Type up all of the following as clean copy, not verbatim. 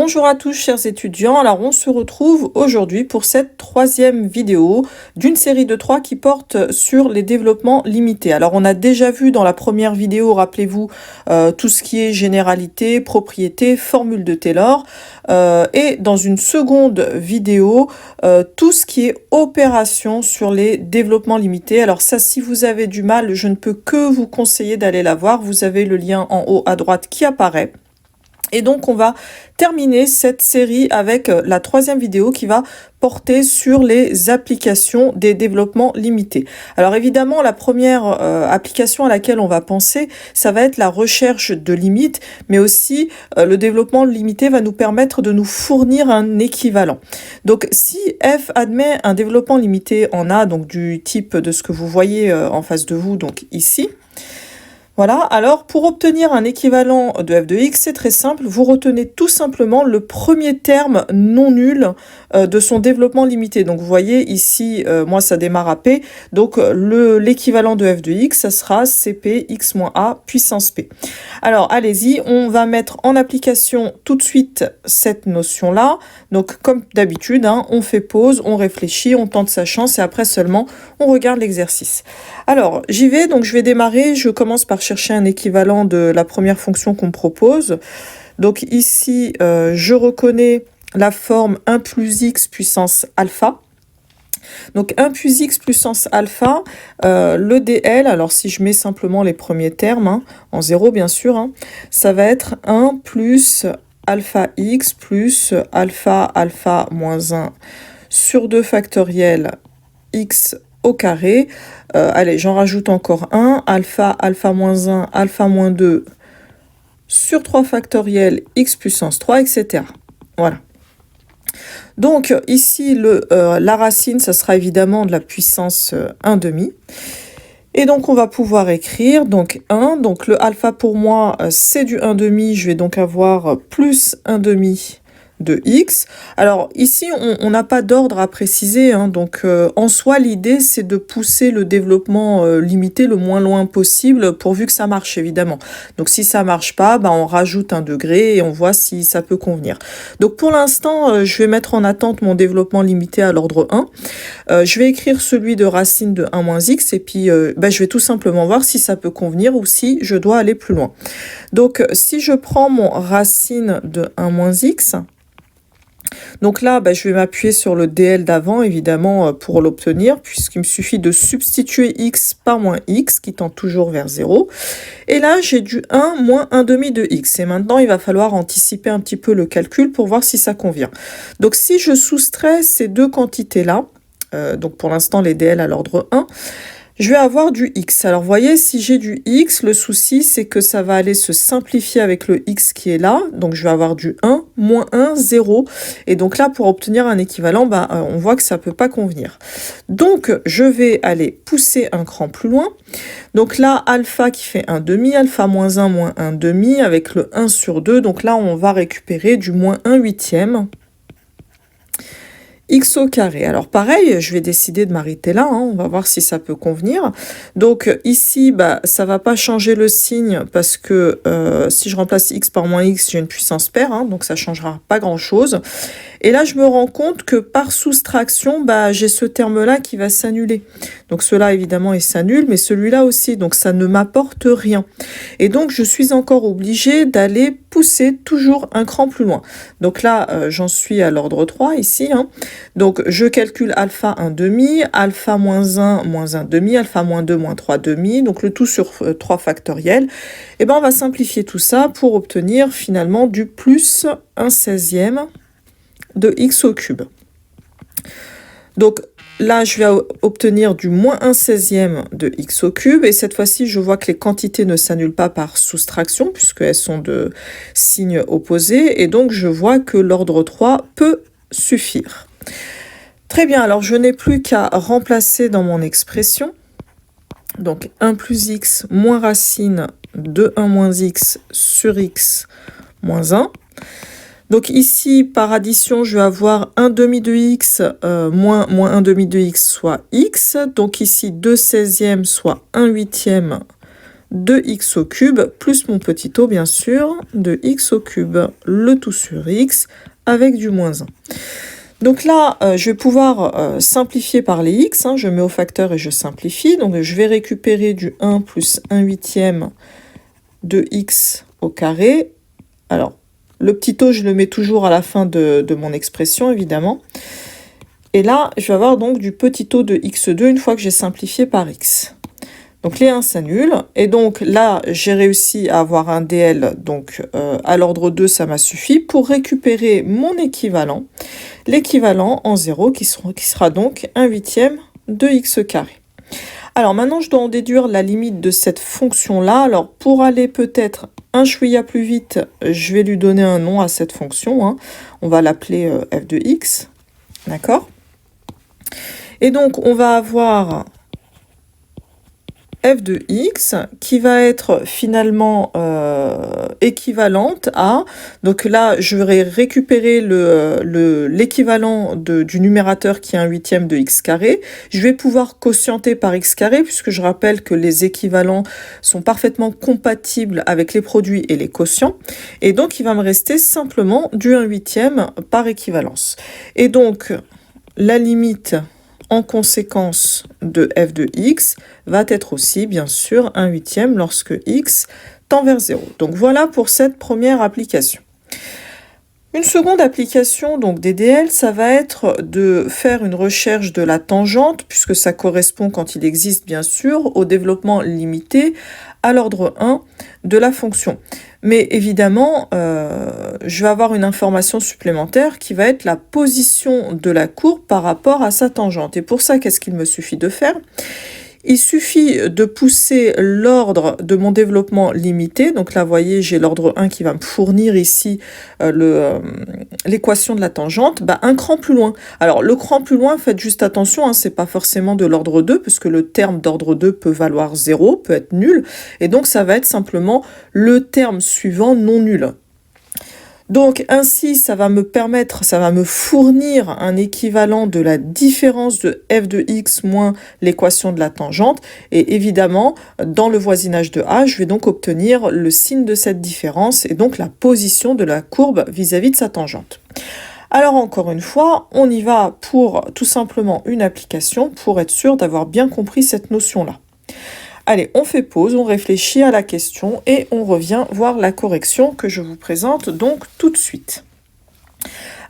Bonjour à tous chers étudiants, alors on se retrouve aujourd'hui pour cette troisième vidéo d'une série de 3 qui porte sur les développements limités. Alors on a déjà vu dans la première vidéo, rappelez-vous, tout ce qui est généralité, propriété, formule de Taylor, et dans une seconde vidéo, tout ce qui est opération sur les développements limités. Alors ça, si vous avez du mal, je ne peux que vous conseiller d'aller la voir, vous avez le lien en haut à droite qui apparaît. Et donc, on va terminer cette série avec la troisième vidéo qui va porter sur les applications des développements limités. Alors évidemment, la première application à laquelle on va penser, ça va être la recherche de limites, mais aussi le développement limité va nous permettre de nous fournir un équivalent. Donc si f admet un développement limité en A, donc du type de ce que vous voyez en face de vous, donc ici, voilà, alors pour obtenir un équivalent de f de x, c'est très simple, vous retenez tout simplement le premier terme non nul de son développement limité. Donc vous voyez ici, moi ça démarre à p, donc l'équivalent de f de x, ça sera cp x moins a puissance p. Alors allez-y, on va mettre en application tout de suite cette notion-là. Donc comme d'habitude, hein, on fait pause, on réfléchit, on tente sa chance et après seulement on regarde l'exercice. Alors j'y vais, donc je vais démarrer, je commence par chercher un équivalent de la première fonction qu'on me propose. Donc ici, je reconnais la forme 1 plus x puissance alpha. Donc 1 plus x puissance alpha, le dl, alors si je mets simplement les premiers termes, hein, en 0 bien sûr, hein, ça va être 1 plus alpha x plus alpha alpha moins 1 sur 2 factoriel x au carré. Allez, j'en rajoute encore un, alpha, alpha moins 1, alpha moins 2 sur 3 factoriel x puissance 3, etc. Voilà. Donc ici, la racine, ça sera évidemment de la puissance 1 demi. Et donc on va pouvoir écrire donc 1, donc le alpha pour moi c'est du 1 demi, je vais donc avoir plus 1 demi de x. Alors ici on n'a pas d'ordre à préciser, hein, donc en soi l'idée c'est de pousser le développement limité le moins loin possible pourvu que ça marche évidemment. Donc si ça marche pas, bah, on rajoute un degré et on voit si ça peut convenir. Donc pour l'instant je vais mettre en attente mon développement limité à l'ordre 1. Je vais écrire celui de racine de 1 moins x et puis bah, je vais tout simplement voir si ça peut convenir ou si je dois aller plus loin. Donc si je prends mon racine de 1 moins x, donc là, bah, je vais m'appuyer sur le DL d'avant, évidemment, pour l'obtenir, puisqu'il me suffit de substituer x par moins x, qui tend toujours vers 0. Et là, j'ai du 1 moins 1 demi de x. Et maintenant, il va falloir anticiper un petit peu le calcul pour voir si ça convient. Donc, si je soustrais ces deux quantités-là, donc pour l'instant, les DL à l'ordre 1, je vais avoir du x. Alors, vous voyez, si j'ai du x, le souci, c'est que ça va aller se simplifier avec le x qui est là. Donc, je vais avoir du 1, moins 1, 0. Et donc là, pour obtenir un équivalent, bah, on voit que ça ne peut pas convenir. Donc, je vais aller pousser un cran plus loin. Donc là, alpha qui fait 1 demi, alpha moins 1 demi, avec le 1 sur 2. Donc là, on va récupérer du moins 1 huitième. X au carré. Alors pareil, je vais décider de m'arrêter là, hein, on va voir si ça peut convenir. Donc ici, bah, ça va pas changer le signe parce que si je remplace x par moins x, j'ai une puissance paire, hein, donc ça changera pas grand-chose. Et là, je me rends compte que par soustraction, bah, j'ai ce terme-là qui va s'annuler. Donc cela, évidemment, il s'annule, mais celui-là aussi, donc ça ne m'apporte rien. Et donc, je suis encore obligée d'aller pousser toujours un cran plus loin. Donc là, j'en suis à l'ordre 3 ici, hein. Donc, je calcule alpha 1 demi, alpha moins 1 demi, alpha moins 2 moins 3 demi, donc le tout sur 3 factoriel. Et ben, on va simplifier tout ça pour obtenir finalement du plus 1 16e de x au cube. Donc là, je vais obtenir du moins 1 16e de x au cube. Et cette fois-ci, je vois que les quantités ne s'annulent pas par soustraction puisqu'elles sont de signes opposés. Et donc, je vois que l'ordre 3 peut suffire. Très bien, alors je n'ai plus qu'à remplacer dans mon expression. Donc 1 plus x moins racine de 1 moins x sur x moins 1. Donc ici, par addition, je vais avoir 1 demi de x moins 1 demi de x, soit x. Donc ici, 2 16e, soit 1 huitième de x au cube, plus mon petit o bien sûr, de x au cube, le tout sur x, avec du moins 1. Donc là, je vais pouvoir simplifier par les x, je mets au facteur et je simplifie. Donc je vais récupérer du 1 plus 1 huitième de x au carré. Alors, le petit o, je le mets toujours à la fin de mon expression, évidemment. Et là, je vais avoir donc du petit o de x2 une fois que j'ai simplifié par x. Donc les 1 s'annulent, et donc là j'ai réussi à avoir un DL, donc à l'ordre 2 ça m'a suffi pour récupérer mon équivalent, l'équivalent en 0 qui sera donc 1 huitième de x carré. Alors maintenant je dois en déduire la limite de cette fonction là. Alors pour aller peut-être un chouïa plus vite, je vais lui donner un nom à cette fonction, on va l'appeler f de x, d'accord? Et donc on va avoir f de x qui va être finalement équivalente à, donc là je vais récupérer l'équivalent du numérateur qui est 1 huitième de x carré, je vais pouvoir quotienter par x carré puisque je rappelle que les équivalents sont parfaitement compatibles avec les produits et les quotients, et donc il va me rester simplement du 1 huitième par équivalence. Et donc la limite en conséquence de f de x va être aussi, bien sûr, 1 huitième lorsque x tend vers 0. Donc voilà pour cette première application. Une seconde application donc des DL, ça va être de faire une recherche de la tangente, puisque ça correspond, quand il existe bien sûr, au développement limité à l'ordre 1 de la fonction. Mais évidemment, je vais avoir une information supplémentaire qui va être la position de la courbe par rapport à sa tangente. Et pour ça, qu'est-ce qu'il me suffit de faire ? Il suffit de pousser l'ordre de mon développement limité. Donc là, vous voyez, j'ai l'ordre 1 qui va me fournir ici l'équation de la tangente, un cran plus loin. Alors, le cran plus loin, faites juste attention, c'est pas forcément de l'ordre 2, puisque le terme d'ordre 2 peut valoir 0, peut être nul. Et donc, ça va être simplement le terme suivant non nul. Donc ainsi, ça va me fournir un équivalent de la différence de f de x moins l'équation de la tangente. Et évidemment, dans le voisinage de a, je vais donc obtenir le signe de cette différence et donc la position de la courbe vis-à-vis de sa tangente. Alors encore une fois, on y va pour tout simplement une application pour être sûr d'avoir bien compris cette notion-là. Allez, on fait pause, on réfléchit à la question et on revient voir la correction que je vous présente donc tout de suite.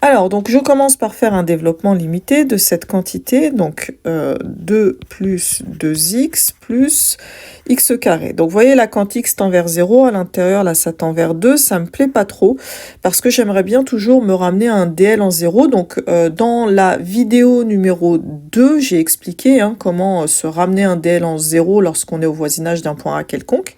Alors, donc je commence par faire un développement limité de cette quantité, donc 2 plus 2x plus x carré. Donc vous voyez là, quand x tend vers 0, à l'intérieur là ça tend vers 2, ça me plaît pas trop, parce que j'aimerais bien toujours me ramener à un DL en 0. Donc dans la vidéo numéro 2, j'ai expliqué comment se ramener un DL en 0 lorsqu'on est au voisinage d'un point A quelconque.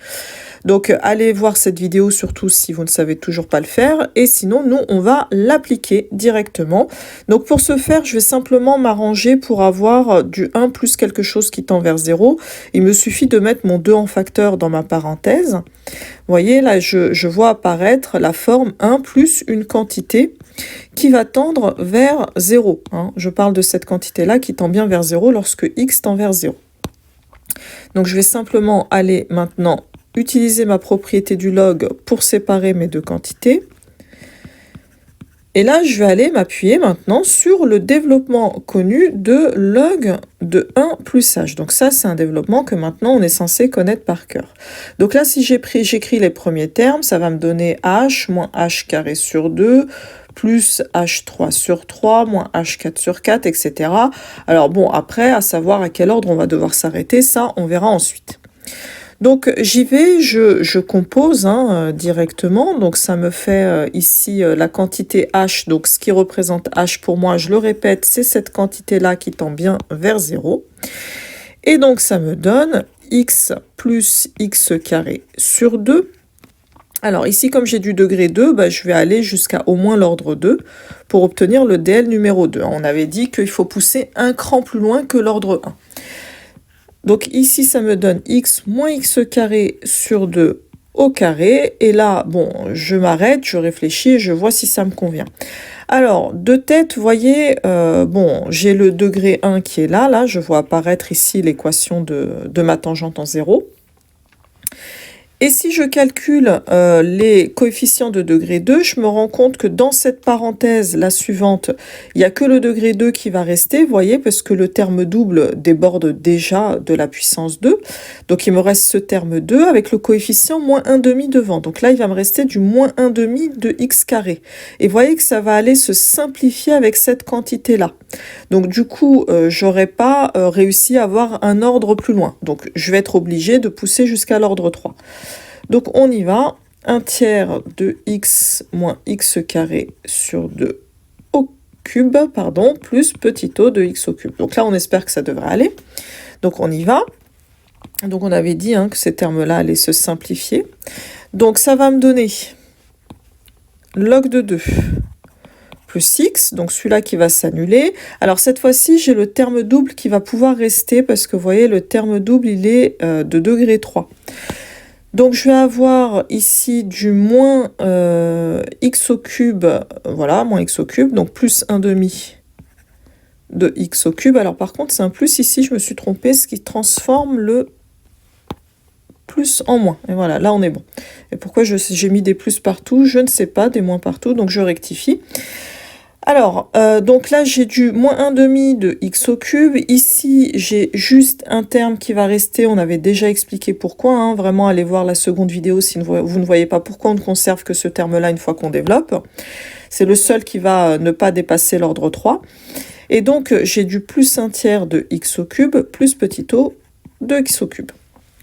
Donc allez voir cette vidéo surtout si vous ne savez toujours pas le faire, et sinon nous on va l'appliquer directement. Donc pour ce faire, je vais simplement m'arranger pour avoir du 1 plus quelque chose qui tend vers 0. Il me suffit de mettre mon 2 en facteur dans ma parenthèse. Vous voyez là, je vois apparaître la forme 1 plus une quantité qui va tendre vers 0. Je parle de cette quantité-là qui tend bien vers 0 lorsque x tend vers 0. Donc je vais simplement aller maintenant utiliser ma propriété du log pour séparer mes deux quantités. Et là, je vais aller m'appuyer maintenant sur le développement connu de log de 1 plus h. Donc ça, c'est un développement que maintenant, on est censé connaître par cœur. Donc là, si j'écris les premiers termes, ça va me donner h moins h carré sur 2, plus h3 sur 3, moins h4 sur 4, etc. Alors bon, après, à savoir à quel ordre on va devoir s'arrêter, ça, on verra ensuite. Donc j'y vais, je compose directement, donc ça me fait ici la quantité h, donc ce qui représente h pour moi, je le répète, c'est cette quantité-là qui tend bien vers 0. Et donc ça me donne x plus x carré sur 2. Alors ici, comme j'ai du degré 2, je vais aller jusqu'à au moins l'ordre 2 pour obtenir le DL numéro 2. On avait dit qu'il faut pousser un cran plus loin que l'ordre 1. Donc ici, ça me donne x moins x carré sur 2 au carré. Et là, bon, je m'arrête, je réfléchis et je vois si ça me convient. Alors, de tête, vous voyez, bon, j'ai le degré 1 qui est là. Là, je vois apparaître ici l'équation de ma tangente en 0. Et si je calcule les coefficients de degré 2, je me rends compte que dans cette parenthèse, la suivante, il n'y a que le degré 2 qui va rester, vous voyez, parce que le terme double déborde déjà de la puissance 2. Donc il me reste ce terme 2 avec le coefficient moins 1,5 devant. Donc là, il va me rester du moins 1,5 de x carré. Et vous voyez que ça va aller se simplifier avec cette quantité-là. Donc du coup, j'aurais pas réussi à avoir un ordre plus loin. Donc je vais être obligée de pousser jusqu'à l'ordre 3. Donc on y va, 1 tiers de x moins x carré sur 2 au cube, pardon, plus petit o de x au cube. Donc là, on espère que ça devrait aller. Donc on y va. Donc on avait dit que ces termes-là allaient se simplifier. Donc ça va me donner log de 2 plus x, donc celui-là qui va s'annuler. Alors cette fois-ci, j'ai le terme double qui va pouvoir rester parce que vous voyez, le terme double, il est de degré 3. Donc je vais avoir ici du moins x au cube, voilà, moins x au cube, donc plus 1,5 de x au cube. Alors par contre, c'est un plus ici, je me suis trompée, ce qui transforme le plus en moins. Et voilà, là on est bon. Et pourquoi j'ai mis des plus partout? Je ne sais pas, des moins partout, donc je rectifie. Alors, donc là, j'ai du moins 1,5 de x au cube. Ici, j'ai juste un terme qui va rester. On avait déjà expliqué pourquoi. Vraiment, allez voir la seconde vidéo si vous ne voyez pas pourquoi on ne conserve que ce terme-là une fois qu'on développe. C'est le seul qui va ne pas dépasser l'ordre 3. Et donc, j'ai du plus 1 tiers de x au cube plus petit o de x au cube.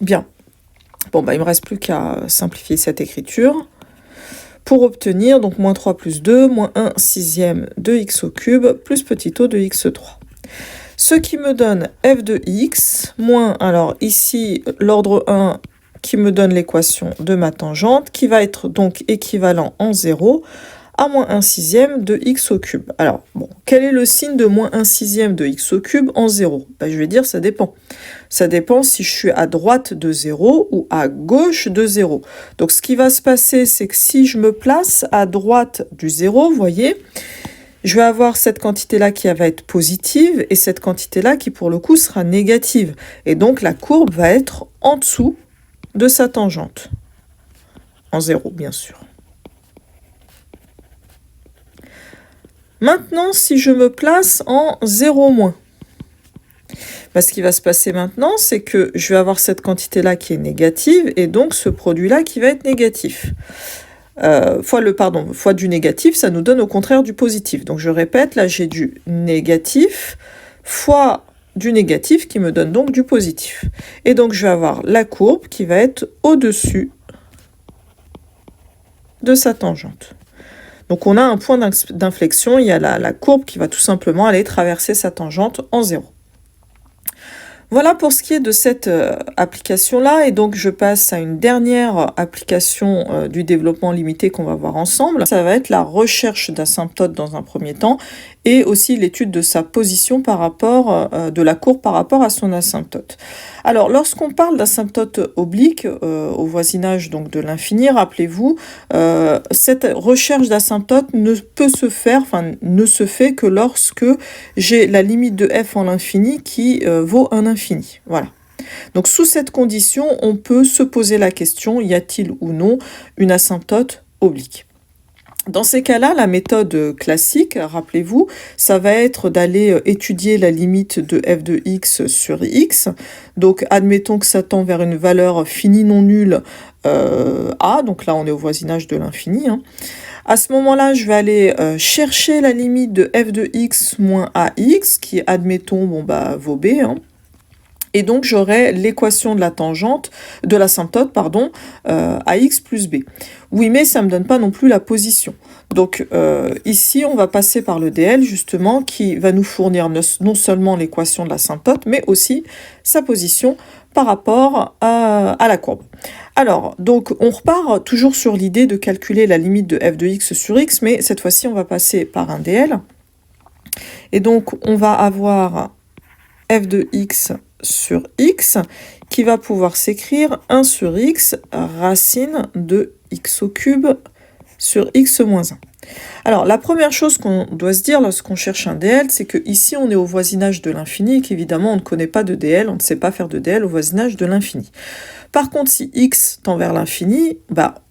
Bien. Bon, bah, il ne me reste plus qu'à simplifier cette écriture. Pour obtenir, donc moins 3 plus 2, moins 1 sixième de x au cube, plus petit o de x3. Ce qui me donne f de x, moins, alors ici, l'ordre 1 qui me donne l'équation de ma tangente, qui va être donc équivalent en 0 à moins 1 sixième de x au cube. Alors, bon, quel est le signe de moins 1 sixième de x au cube en 0 ? Je vais dire, ça dépend. Ça dépend si je suis à droite de 0 ou à gauche de 0. Donc, ce qui va se passer, c'est que si je me place à droite du 0, vous voyez, je vais avoir cette quantité-là qui va être positive et cette quantité-là qui, pour le coup, sera négative. Et donc, la courbe va être en dessous de sa tangente. En 0, bien sûr. Maintenant, si je me place en 0-, ce qui va se passer maintenant, c'est que je vais avoir cette quantité-là qui est négative et donc ce produit-là qui va être négatif. Fois du négatif, ça nous donne au contraire du positif. Donc je répète, là j'ai du négatif fois du négatif qui me donne donc du positif. Et donc je vais avoir la courbe qui va être au-dessus de sa tangente. Donc on a un point d'inflexion, il y a la courbe qui va tout simplement aller traverser sa tangente en 0. Voilà pour ce qui est de cette application-là, et donc je passe à une dernière application du développement limité qu'on va voir ensemble. Ça va être la recherche d'asymptotes dans un premier temps, et aussi l'étude de sa position par rapport, de la courbe par rapport à son asymptote. Alors, lorsqu'on parle d'asymptote oblique, au voisinage donc de l'infini, rappelez-vous, cette recherche d'asymptote ne se fait que lorsque j'ai la limite de f en l'infini qui vaut un infini. Voilà. Donc, sous cette condition, on peut se poser la question, y a-t-il ou non une asymptote oblique ? Dans ces cas-là, la méthode classique, rappelez-vous, ça va être d'aller étudier la limite de f de x sur x. Donc, admettons que ça tend vers une valeur finie non nulle a, donc là on est au voisinage de l'infini. À ce moment-là, je vais aller chercher la limite de f de x moins ax, qui, admettons, vaut b. Et donc, j'aurai l'équation de la tangente, de l'asymptote, ax plus b. Oui, mais ça ne me donne pas non plus la position. Donc, ici, on va passer par le dl, justement, qui va nous fournir non seulement l'équation de l'asymptote, mais aussi sa position par rapport à la courbe. Alors, donc, on repart toujours sur l'idée de calculer la limite de f de x sur x, mais cette fois-ci, on va passer par un dl. Et donc, on va avoir f de x sur x, qui va pouvoir s'écrire 1 sur x racine de x au cube sur x moins 1. Alors, la première chose qu'on doit se dire lorsqu'on cherche un DL, c'est que ici on est au voisinage de l'infini et qu'évidemment on ne connaît pas de DL, on ne sait pas faire de DL au voisinage de l'infini. Par contre, si x tend vers l'infini,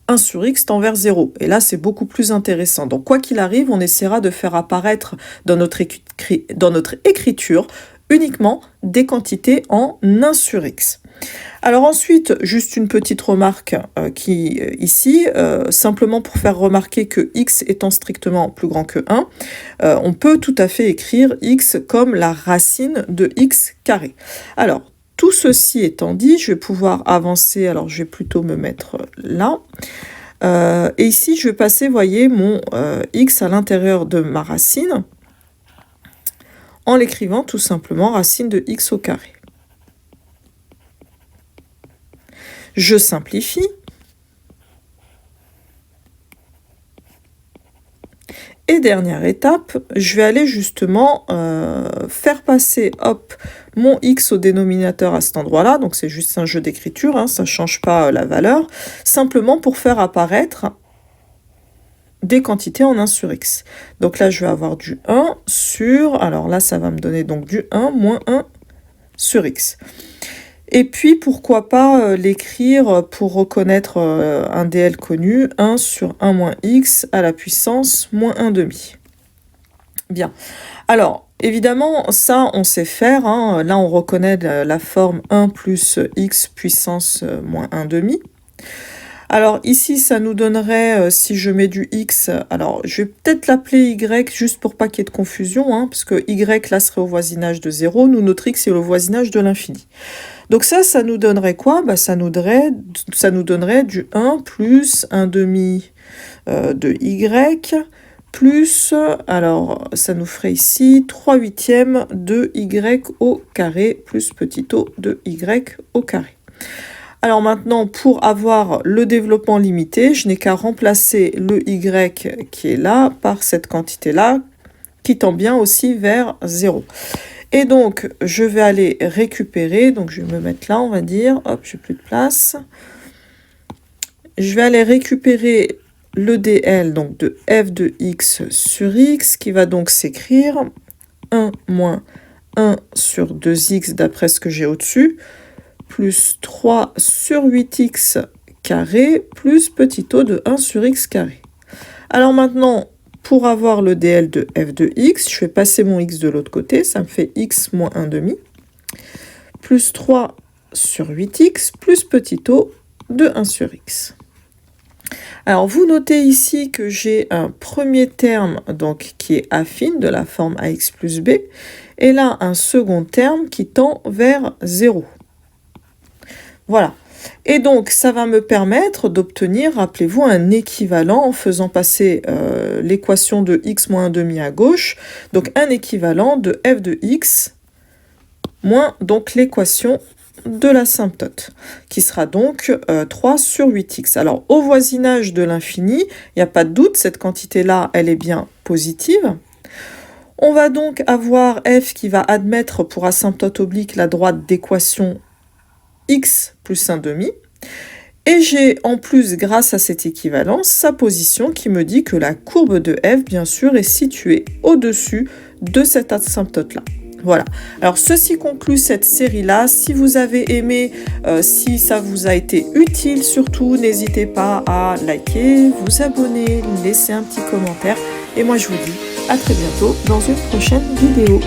1 sur x tend vers 0. Et là, c'est beaucoup plus intéressant. Donc, quoi qu'il arrive, on essaiera de faire apparaître dans notre écriture uniquement des quantités en 1 sur x. Alors ensuite, juste une petite remarque ici, simplement pour faire remarquer que x étant strictement plus grand que 1, on peut tout à fait écrire x comme la racine de x carré. Alors, tout ceci étant dit, je vais pouvoir avancer, alors je vais plutôt me mettre là. Et ici, je vais passer, voyez, mon x à l'intérieur de ma racine, en l'écrivant tout simplement racine de x au carré. Je simplifie. Et dernière étape, je vais aller justement faire passer mon x au dénominateur à cet endroit-là. Donc c'est juste un jeu d'écriture, hein, ça ne change pas la valeur. Simplement pour faire apparaître des quantités en 1 sur x. Donc là, je vais avoir du 1 sur... Alors là, ça va me donner donc du 1 moins 1 sur x. Et puis, pourquoi pas l'écrire pour reconnaître un DL connu, 1 sur 1 moins x à la puissance moins 1 demi. Bien. Alors, évidemment, ça, on sait faire. Hein. Là, on reconnaît la forme 1 plus x puissance moins 1 demi. Alors ici, ça nous donnerait, si je mets du x, alors je vais peut-être l'appeler y, juste pour pas qu'il y ait de confusion, hein, parce que y là serait au voisinage de 0, nous notre x est au voisinage de l'infini. Donc ça nous donnerait quoi? Ça nous donnerait du 1 plus 1 demi de y, plus, alors ça nous ferait ici 3/8 de y au carré, plus petit o de y au carré. Alors maintenant, pour avoir le développement limité, je n'ai qu'à remplacer le y qui est là par cette quantité-là, qui tend bien aussi vers 0. Et donc, je vais aller récupérer, donc je vais me mettre là, on va dire, hop, j'ai plus de place. Je vais aller récupérer le dl, donc de f de x sur x, qui va donc s'écrire 1 moins 1 sur 2x d'après ce que j'ai au-dessus, plus 3 sur 8x carré, plus petit o de 1 sur x carré. Alors maintenant, pour avoir le dl de f de x, je vais passer mon x de l'autre côté, ça me fait x moins 1 demi, plus 3 sur 8x, plus petit o de 1 sur x. Alors vous notez ici que j'ai un premier terme donc, qui est affine de la forme ax plus b, et là un second terme qui tend vers 0. Voilà. Et donc, ça va me permettre d'obtenir, rappelez-vous, un équivalent en faisant passer l'équation de x moins 1 demi à gauche. Donc, un équivalent de f de x moins donc l'équation de l'asymptote, qui sera donc 3 sur 8x. Alors, au voisinage de l'infini, il n'y a pas de doute, cette quantité-là, elle est bien positive. On va donc avoir f qui va admettre pour asymptote oblique la droite d'équation x plus 1 demi, et j'ai en plus, grâce à cette équivalence, sa position qui me dit que la courbe de f, bien sûr, est située au-dessus de cette asymptote-là. Voilà, alors ceci conclut cette série-là. Si vous avez aimé, si ça vous a été utile, surtout, n'hésitez pas à liker, vous abonner, laisser un petit commentaire, et moi je vous dis à très bientôt dans une prochaine vidéo.